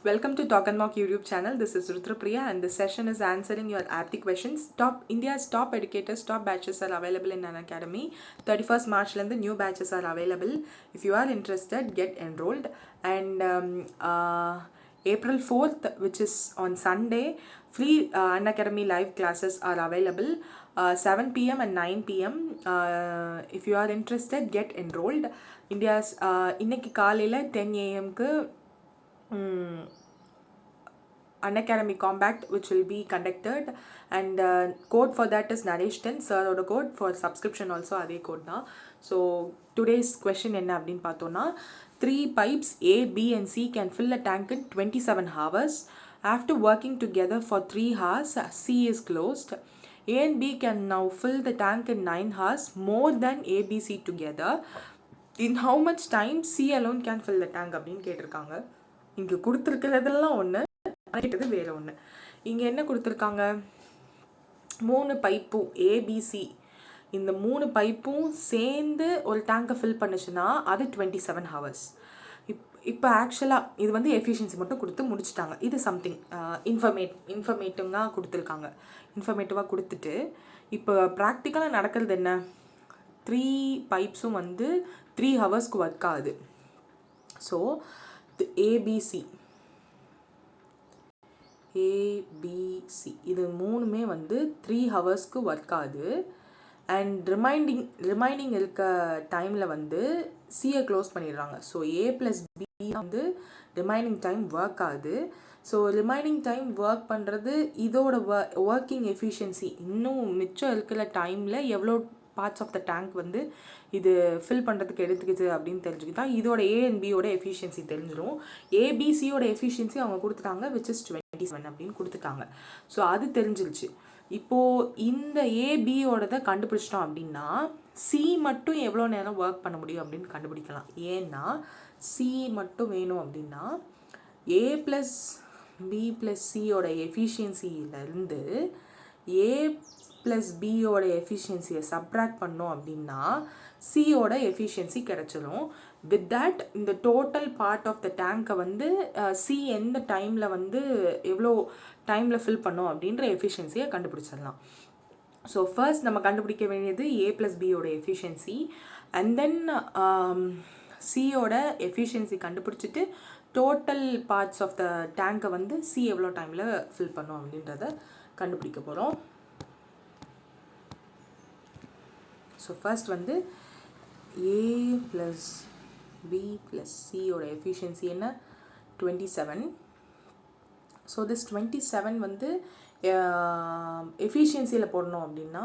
Welcome to Talk and Mock YouTube channel. This is Rudrapriya and this session is answering your APTI questions. India's top educators, top batches are available in Unacademy. 31st March the new batches are available. If you are interested, get enrolled. And April 4th, which is on Sunday, free Unacademy live classes are available. 7 p.m. and 9 p.m. If you are interested, get enrolled. India's இன்னைக்கு காலையில் 10 a.m.க்கு Unacademy Compact which will be conducted and code for that is Nareshtan sir oda code for subscription also adhe code da. So today's question enna appdin pathona 3 pipes A, B and C can fill a tank in 27 hours. After working together for 3 hours, C is closed. A and B can now fill the tank in 9 hours more than A, B, C together. In how much time C alone can fill the tank appdin கேட்டிருக்காங்க. இங்க கொடுத்திருக்கிறதெல்லாம் ஒன்று கேட்டது வேற ஒன்று. இங்கே என்ன கொடுத்துருக்காங்க, 3 பைப்பும் ABC, இந்த 3 பைப்பும் சேர்ந்து ஒரு டேங்கை ஃபில் பண்ணுச்சுன்னா அது 27 ஹவர்ஸ். இப்போ ஆக்சுவலாக இது வந்து எஃபிஷியன்சி மட்டும் கொடுத்து முடிச்சுட்டாங்க. இது சம்திங் இன்ஃபர்மேட்டிவாக கொடுத்துருக்காங்க. இன்ஃபர்மேட்டிவாக கொடுத்துட்டு இப்போ ப்ராக்டிக்கலாக நடக்கிறது என்ன, 3 பைப்ஸும் வந்து 3 ஹவர்ஸ்க்கு ஒர்க் ஆகுது. ஸோ ஏபிசி இது மூணுமே வந்து 3 ஹவர்ஸ்க்கு ஒர்க் ஆகுது. அண்ட் ரிமைனிங் இருக்க டைமில் வந்து சியை க்ளோஸ் பண்ணிடுறாங்க. ஸோ A + B வந்து ரிமைனிங் டைம் ஒர்க் ஆகுது. ஸோ ரிமைனிங் டைம் ஒர்க் பண்ணுறது இதோட ஒர்க்கிங் எஃபிஷியன்சி இன்னும் மிச்சம் இருக்கிற டைமில் எவ்வளோ பார்ட்ஸ் ஆஃப் த டேங்க் வந்து இது ஃபில் பண்ணுறதுக்கு எடுத்துக்கிது அப்படின்னு தெரிஞ்சுக்கிட்டா இதோட A and Bயோட எஃபிஷியன்சி தெரிஞ்சிடும். ABCயோட எஃபிஷியன்சி அவங்க கொடுத்துட்டாங்க which is 27 அப்படின்னு கொடுத்துட்டாங்க. ஸோ அது தெரிஞ்சிருச்சு. இப்போது இந்த ஏபியோடதை கண்டுபிடிச்சிட்டோம் அப்படின்னா சி மட்டும் எவ்வளோ நேரம் ஒர்க் பண்ண முடியும் அப்படின்னு கண்டுபிடிக்கலாம். ஏன்னா சி மட்டும் வேணும் அப்படின்னா A + B + சியோட எஃபிஷியன்சியிலேருந்து A + பியோட எஃபிஷியன்சியை சப்ராக்ட் பண்ணோம் அப்படின்னா சியோட எஃபிஷியன்சி கிடச்சிரும். வித் தட் இந்த டோட்டல் பார்ட் ஆஃப் த டேங்கை வந்து சி எந்த டைமில் வந்து எவ்வளோ டைமில் ஃபில் பண்ணோம் அப்படின்ற எஃபிஷியன்சியை கண்டுபிடிச்சிடலாம். ஸோ ஃபர்ஸ்ட் நம்ம கண்டுபிடிக்க வேண்டியது A + பியோட எஃபிஷியன்சி அண்ட் தென் சியோட எஃபிஷியன்சி கண்டுபிடிச்சிட்டு டோட்டல் பார்ட்ஸ் ஆஃப் த டேங்கை வந்து சி எவ்வளோ டைமில் ஃபில் பண்ணோம் அப்படின்றத கண்டுபிடிக்க போகிறோம். ஸோ ஃபர்ஸ்ட் வந்து A + B + சியோட எஃபிஷியன்சி என்ன, 27. ஸோ திஸ் 27 வந்து எஃபிஷியன்சியில் போடணும் அப்படின்னா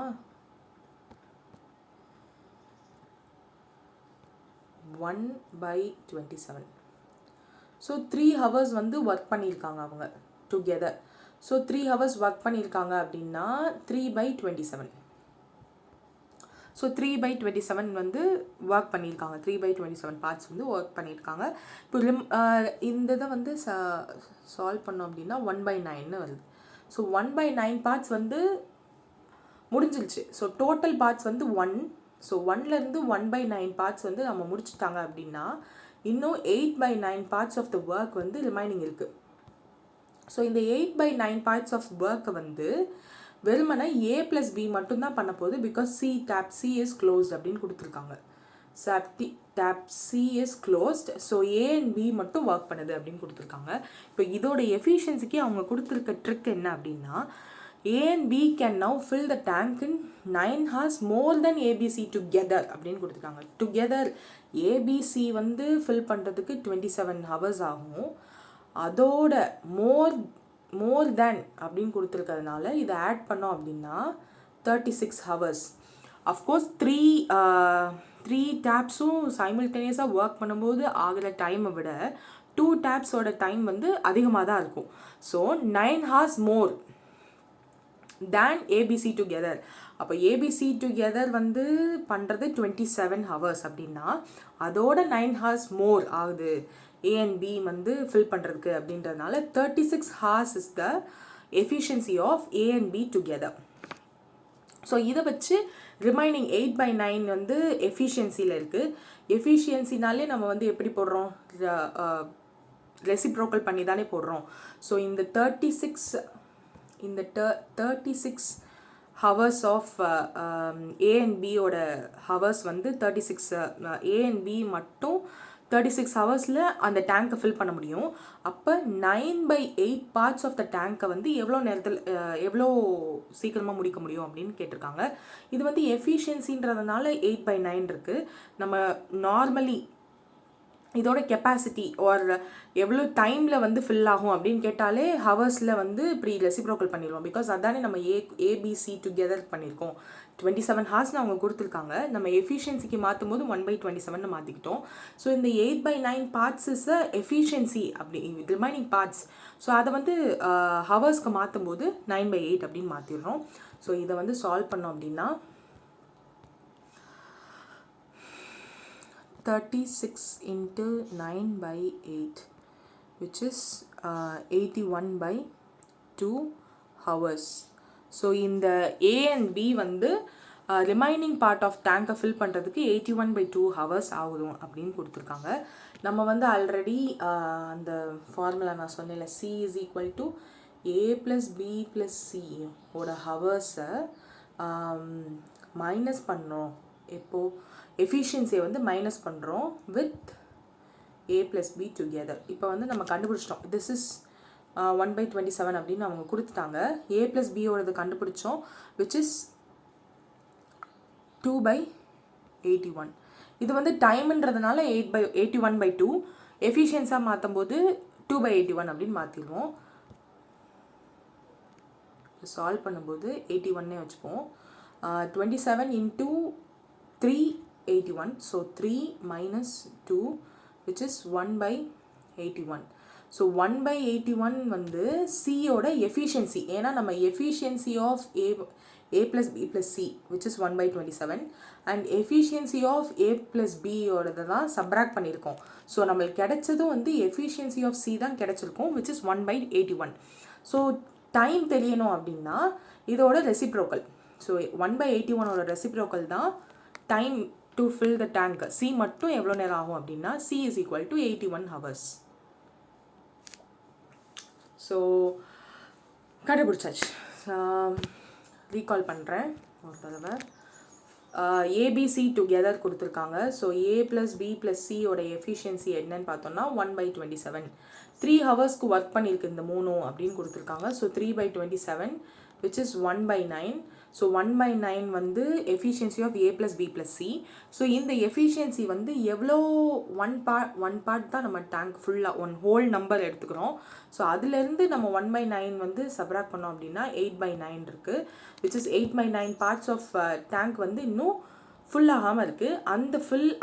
1/27. ஸோ 3 ஹவர்ஸ் வந்து ஒர்க் பண்ணியிருக்காங்க அவங்க டுகெதர். ஸோ 3 ஹவர்ஸ் ஒர்க் பண்ணியிருக்காங்க அப்படின்னா 3/27. ஸோ 3/27 வந்து ஒர்க் பண்ணியிருக்காங்க. 3/27 பார்ட்ஸ் வந்து ஒர்க் பண்ணியிருக்காங்க. இப்போ இந்த இதை வந்து சால்வ் பண்ணோம் அப்படின்னா 1/9 வருது. ஸோ 1/9 பார்ட்ஸ் வந்து முடிஞ்சிருச்சு. ஸோ டோட்டல் பார்ட்ஸ் வந்து 1. ஸோ 1லேருந்து 1/9 பார்ட்ஸ் வந்து நம்ம முடிச்சுட்டாங்க அப்படின்னா இன்னும் 8/9 பார்ட்ஸ் ஆஃப் த ஒர்க் வந்து ரிமைனிங் இருக்குது. ஸோ இந்த 8/9 பார்ட்ஸ் ஆஃப் ஒர்க்கை வந்து வெறுமனை A + B மட்டும்தான் பண்ண போகுது. Because tap C is closed அப்படின்னு கொடுத்துருக்காங்க. Tap C is closed. So A and B மட்டும் ஒர்க் பண்ணுது அப்படின்னு கொடுத்துருக்காங்க. இப்போ இதோட எஃபிஷியன்சிக்கு அவங்க கொடுத்துருக்க ட்ரிக் என்ன அப்படின்னா A and B can now fill the tank in 9 hours more then ABC together அப்படின்னு கொடுத்துருக்காங்க. டுகெதர் ABC வந்து ஃபில் பண்ணுறதுக்கு 27 ஹவர்ஸ் ஆகும். அதோட மோர் தேன் அப்படின்னு கொடுத்துருக்கிறதுனால இதை ஆட் பண்ணோம் அப்படின்னா 36 ஹவர்ஸ். அஃப்கோர்ஸ் 3 டேப்ஸும் சைமில்டேனியஸாக ஒர்க் பண்ணும்போது ஆகிற டைமை விட 2 டேப்ஸோட டைம் வந்து அதிகமாக தான் இருக்கும். ஸோ 9 hours மோர் தேன் ஏபிசி டுகெதர். அப்போ ஏபிசி டுகெதர் வந்து பண்ணுறது 27 ஹவர்ஸ் அப்படின்னா அதோட 9 hours மோர் ஆகுது A and B வந்து ஃபில் பண்ணுறதுக்கு அப்படின்றதுனால 36 hours is the efficiency of A and B together. So இதை வச்சு ரிமைனிங் 8/9 வந்து எஃபிஷியன்சியில் இருக்குது. எஃபிஷியன்சினாலே நம்ம வந்து எப்படி போடுறோம், ரெசிப்ரோக்கல் பண்ணி தானே போடுறோம். ஸோ இந்த 36 ஹவர்ஸ் ஆஃப் ஏ அண்ட் பியோட ஹவர்ஸ் வந்து 36 ஏ அண்ட் பி மட்டும் 36 ஹவர்ஸில் அந்த டேங்கை ஃபில் பண்ண முடியும். அப்போ 9/8 பார்ட்ஸ் ஆஃப் த டேங்கை வந்து எவ்வளோ நேரத்தில் எவ்வளோ சீக்கிரமாக முடிக்க முடியும் அப்படின்னு கேட்டிருக்காங்க. இது வந்து எஃபிஷியன்சின்றதுனால 8/9 இருக்குது. நம்ம நார்மலி இதோட கெப்பாசிட்டி ஆர் எவ்வளோ டைமில் வந்து ஃபில் ஆகும் அப்படின்னு கேட்டாலே ஹவர்ஸில் வந்து இப்படி ரெசிப்ரோக்கல் பண்ணிடுவோம். பிகாஸ் அதானே நம்ம ஏபிசி டுகெதர் பண்ணியிருக்கோம். 27 ஹார்ஸ்னு அவங்க கொடுத்துருக்காங்க. நம்ம எஃபிஷியன்சிக்கு மாற்றும் போது 1/27 மாற்றிக்கிட்டோம். ஸோ இந்த 8/9 பார்ட்ஸ் இஸ் எஃபிஷியன்சி அப்படி ரிமைனிங் பார்ட்ஸ். ஸோ அதை வந்து ஹவர்ஸ்க்கு மாற்றும் போது 9/8 அப்படின்னு மாற்றிடுறோம். ஸோ இதை வந்து சால்வ் பண்ணோம் அப்படின்னா 36 into 9/8 which is 81/2 hours. So இந்த A and B வந்து ரிமைனிங் பார்ட் ஆஃப் டேங்கை ஃபில் பண்ணுறதுக்கு 81/2 ஹவர்ஸ் ஆகுதும் அப்படின்னு கொடுத்துருக்காங்க. நம்ம வந்து ஆல்ரெடி அந்த ஃபார்முலா நான் சொன்னேன்ல, C is equal to A plus B plus C ஓட ஹவர்ஸை மைனஸ் பண்ணோம். எப்போது எஃபிஷியன்சியை வந்து மைனஸ் பண்ணுறோம் with A plus B together. இப்போ வந்து நம்ம கண்டுபிடிச்சிட்டோம். திஸ் இஸ் 1/27 அப்படின்னு அவங்க கொடுத்துட்டாங்க. A plus B ஓடது கண்டுபிடிச்சோம், விச் இஸ் 2/81. இது வந்து டைம்ன்றதுனால 81/2, எஃபிஷியன்ஸாக மாற்றும் போது 2/81 அப்படின்னு மாற்றிடுவோம். சால்வ் பண்ணும்போது 81 வச்சுப்போம். 27 into 3 81. So 3 minus 2 which is 1/81. So 1/81 வந்து C ஓட எஃபிஷியன்சி. ஏன்னா நம்ம efficiency of A plus B plus C which is 1/27 and efficiency of A plus B ஓடது தான் சப்ராக்ட் பண்ணியிருக்கோம். ஸோ நம்மளுக்கு கிடைச்சதும் வந்து எஃபிஷியன்சி ஆஃப் C தான் கிடைச்சிருக்கோம், which is 1/81. ஸோ டைம் தெரியணும் அப்படின்னா இதோட ரெசிப்ரோக்கல். ஸோ 1/81 ரெசிப்ரோக்கல் தான் time to fill the tank. C மட்டும் எவ்வளோ நேரம் ஆகும் அப்படின்னா C is equal to 81 hours. So கண்டுபிடிச்சாச்சு. ரீகால் பண்ணுறேன் ஒரு தடவை. ஏபிசி டுகெதர் கொடுத்துருக்காங்க. So A plus B plus C ஓட எஃபிஷியன்சி என்னன்னு பார்த்தோம்னா 1/27. 3 ஹவர்ஸ்க்கு ஒர்க் பண்ணியிருக்கு இந்த மூணும் அப்படின்னு கொடுத்துருக்காங்க. So 3/27 which is 1/9. ஸோ 1/9 வந்து efficiency of A plus B plus C. So இந்த எஃபிஷியன்சி வந்து எவ்வளோ ஒன் பார்ட் தான் நம்ம டேங்க் ஃபுல்லாக ஒன் ஹோல் நம்பர் எடுத்துக்கிறோம். ஸோ அதுலேருந்து நம்ம 1/9 வந்து சப்ராக்ட் பண்ணோம் அப்படின்னா 8/9 இருக்குது, which is 8/9 parts of tank வந்து இன்னும் ஃபுல் ஆகாமல் இருக்குது. அந்த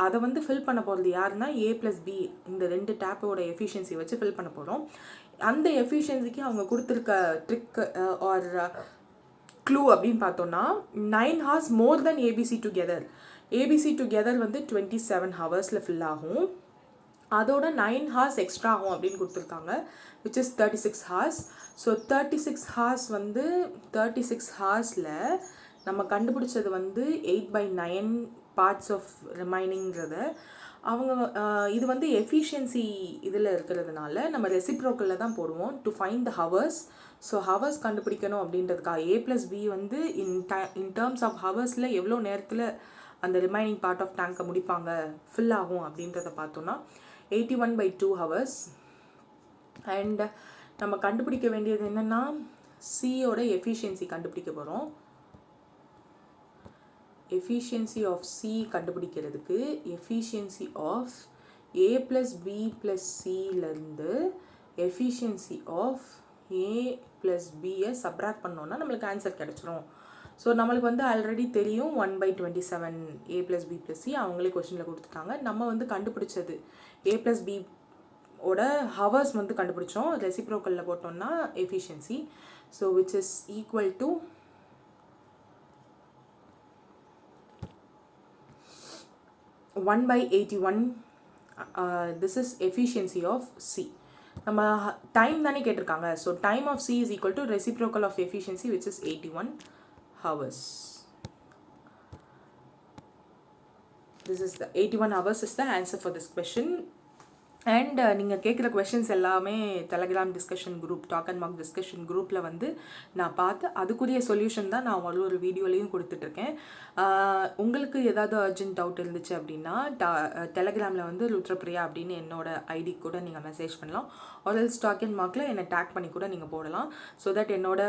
அதை வந்து ஃபில் பண்ண போகிறது யாருன்னா A plus B, இந்த 2 டேப்போட எஃபிஷியன்சி வச்சு ஃபில் பண்ண போகிறோம். அந்த எஃபிஷியன்சிக்கு அவங்க கொடுத்துருக்க ட்ரிக் ஆர் க்ளூ அப்படின்னு பார்த்தோன்னா 9 hours மோர் தென் ஏபிசி டுகெதர். ஏபிசி டுகெதர் வந்து 27 ஹவர்ஸில் ஃபில் ஆகும். அதோட 9 hours எக்ஸ்ட்ரா ஆகும் அப்படின்னு கொடுத்துருக்காங்க, which is 36 hours. So 36 hours வந்து 36 ஹார்ஸில் நம்ம கண்டுபிடிச்சது வந்து 8/9 பார்ட்ஸ் ஆஃப் ரிமைனிங்கிறத அவங்க இது வந்து எஃபிஷியன்சி இதில் இருக்கிறதுனால நம்ம ரெசிப்ரோக்கலில் தான் போடுவோம் to find the hours. So hours கண்டுபிடிக்கணும் அப்படின்றதுக்காக A plus B வந்து இன் டேர்ம்ஸ் ஆஃப் ஹவர்ஸில் எவ்வளோ நேரத்தில் அந்த ரிமைனிங் பார்ட் ஆஃப் டேங்கை முடிப்பாங்க ஃபில் ஆகும் அப்படின்றத பார்த்தோன்னா 81/2 hours. அண்ட் நம்ம கண்டுபிடிக்க வேண்டியது என்னென்னா சியோட எஃபிஷியன்சி கண்டுபிடிக்க போகிறோம். எஃபிஷியன்சி ஆஃப் C கண்டுபிடிக்கிறதுக்கு efficiency of A plus B plus Cலேருந்து எஃபிஷியன்சி ஆஃப் A plus Bயை சப்ராக்ட் பண்ணோன்னா நம்மளுக்கு ஆன்சர் கிடச்சிரும். ஸோ நம்மளுக்கு வந்து ஆல்ரெடி தெரியும் 1/27 A plus B plus C அவங்களே கொஸ்டினில் கொடுத்துட்டாங்க. நம்ம வந்து கண்டுபிடிச்சது A plus B ஓட ஹவர்ஸ் வந்து கண்டுபிடிச்சோம். ரெசிப்ரோக்கலில் போட்டோம்னா efficiency. So which is equal to 1/81. This is efficiency of C. நம்ம டைம் தானே கேட்டிருக்காங்க. So time of C is equal to reciprocal of efficiency which is 81 hours. This is the 81 hours is the answer for this question. And நீங்கள் கேட்குற questions எல்லாமே Telegram discussion group talk and mark discussion குரூப்பில் வந்து நான் பார்த்து அதுக்குரிய solution தான் நான் ஒரு வீடியோலையும் கொடுத்துட்ருக்கேன். உங்களுக்கு ஏதாவது அர்ஜென்ட் டவுட் இருந்துச்சு அப்படின்னா டெலகிராமில் வந்து ருத்ரபிரியா அப்படின்னு என்னோட ஐடி கூட நீங்கள் மெசேஜ் பண்ணலாம். ஆர்எல்ஸ் டாக் அண்ட் மார்க்கில் என்னை டேக் பண்ணி கூட நீங்கள் போடலாம். ஸோ தட் என்னோட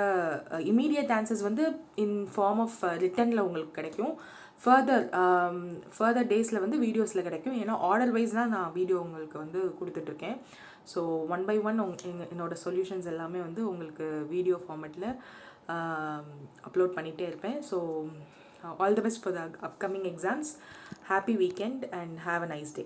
இமீடியட் ஆன்சர்ஸ் வந்து இன் ஃபார்ம் ஆஃப் ரிட்டனில் உங்களுக்கு கிடைக்கும். ஃபர்தர் டேஸில் வந்து வீடியோஸில் கிடைக்கும். ஏன்னா ஆர்டர் வைஸ் தான் நான் வீடியோ உங்களுக்கு வந்து கொடுத்துட்ருக்கேன். ஸோ 1 by 1 என்னோடய சொல்யூஷன்ஸ் எல்லாமே வந்து உங்களுக்கு வீடியோ ஃபார்மேட்டில் அப்லோட் பண்ணிகிட்டே இருப்பேன். So all the best for the upcoming exams. Happy weekend and have a nice day.